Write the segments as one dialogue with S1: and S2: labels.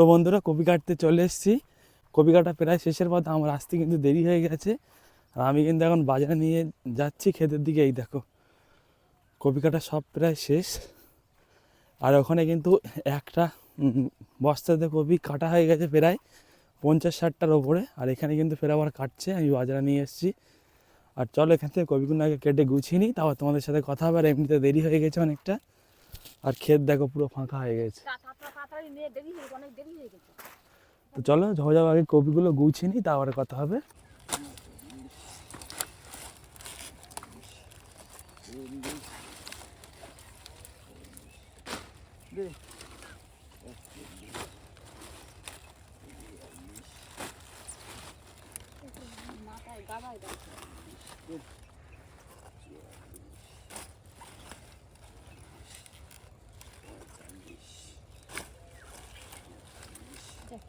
S1: তো বন্ধুরা কপি কাটতে চলে এসেছি। কপি কাটা প্রায় শেষের পথে, আমার আসতে কিন্তু দেরি হয়ে গেছে। আর আমি কিন্তু এখন বাজারে নিয়ে যাচ্ছি ক্ষেতের দিকে। এই দেখো কপি কাটা সব প্রায় শেষ। আর ওখানে কিন্তু একটা বস্তাতে কপি কাটা হয়ে গেছে প্রায় 50-60টার ওপরে। আর এখানে কিন্তু ফের আবার কাটছে, আমি বাজারে নিয়ে এসেছি। আর চলো এখান থেকে কপিগুলো আগে কেটে গুছিয়ে নিই, তারপর তোমাদের সাথে কথা হবে। আর এমনিতে দেরি হয়ে গেছে অনেকটা। আর ক্ষেত দেখো পুরো ফাঁকা হয়ে গেছে। তো চলো ঝপঝপ আগে কপিগুলো গুছিয়ে নিই, তারপরে কথা হবে।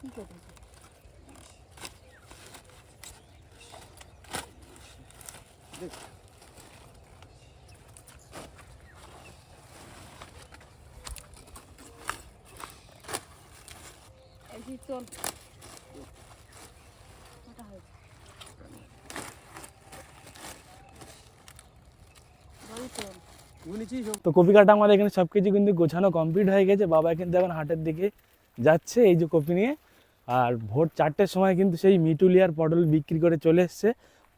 S2: কি করবে চল
S1: তো কপি কাটা আমাদের এখানে সব কিছু কিন্তু গোছানো কমপ্লিট হয়ে গেছে। বাবা কিন্তু এখন হাটের দিকে যাচ্ছে এই যে কপি নিয়ে। আর ভোর 4টের সময় কিন্তু সেই মিটুলিয়ার পটল বিক্রি করে চলে এসছে।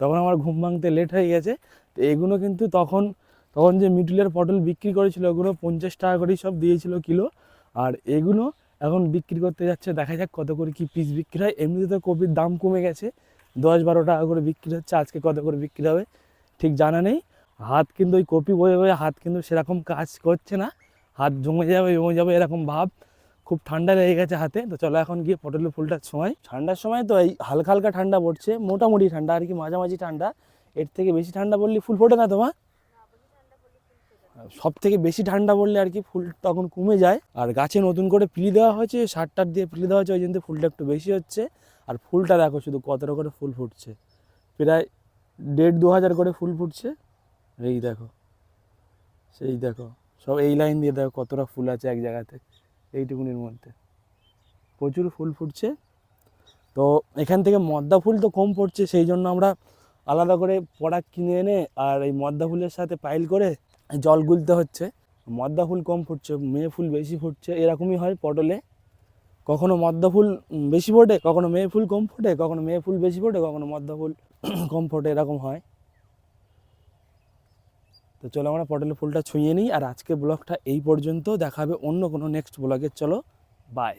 S1: তখন আমার ঘুম ভাঙতে লেট হয়ে গেছে। তো এগুলো কিন্তু তখন যে মিটুলিয়ার পটল বিক্রি করেছিল ওগুলো 50 টাকা করেই সব দিয়েছিল কিলো। আর এগুলো এখন বিক্রি করতে যাচ্ছে, দেখা যাক কত করে কি পিস বিক্রি হয়। এমনিতে তো কপির দাম কমে গেছে, 10-12 টাকা করে বিক্রি হচ্ছে। আজকে কত করে বিক্রি হবে ঠিক জানা নেই। হাত কিন্তু ওই কপি বয়ে বয়ে হাত কিন্তু সেরকম কাজ করছে না, হাত জমে যাবে এরকম ভাব। খুব ঠান্ডা লেগে গেছে হাতে। তো চলো এখন গিয়ে পটলের ফুলটার সময়, ঠান্ডার সময় তো এই হালকা হালকা ঠান্ডা পড়ছে, মোটামুটি ঠান্ডা আর কি, মাঝামাঝি ঠান্ডা। এর থেকে বেশি ঠান্ডা পড়লে ফুল ফোটে না তোমার। সব থেকে বেশি ঠান্ডা পড়লে আর কি ফুল তখন কমে যায়। আর গাছে নতুন করে পিলি দেওয়া হয়েছে, সার দিয়ে পিলি দেওয়া হয়েছে, ওই জন্য ফুলটা একটু বেশি হচ্ছে। আর ফুলটা দেখো শুধু কতটা করে ফুল ফুটছে, প্রায় 1,500-2,000 করে ফুল ফুটছে। এই দেখো, সেই দেখো সব এই লাইন দিয়ে দেখো কতটা ফুল আছে এক জায়গাতে, এইটুকুনির মধ্যে প্রচুর ফুল ফুটছে। তো এখান থেকে মদ্দা ফুল তো কম পড়ছে, সেই জন্য আমরা আলাদা করে প্রোডাক্ট কিনে এনে আর এই মদ্দা ফুলের সাথে পাইল করে জল গুলতে হচ্ছে। মদ্দা ফুল কম ফুটছে, মেয়ে ফুল বেশি ফুটছে, এরকমই হয় পটলে। কখনো মদ্দা ফুল বেশি ফোটে, কখনো মেয়ে ফুল কম ফোটে, কখনো মেয়ে ফুল বেশি ফোটে, কখনো মদ্দা ফুল কম ফোটে, এরকম হয়। তো চলো আমরা পটলের ফুলটা ছুঁয়ে নিই। আর আজকে ব্লগটা এই পর্যন্ত, দেখা হবে অন্য কোনো নেক্সট ব্লগে। চলো বাই।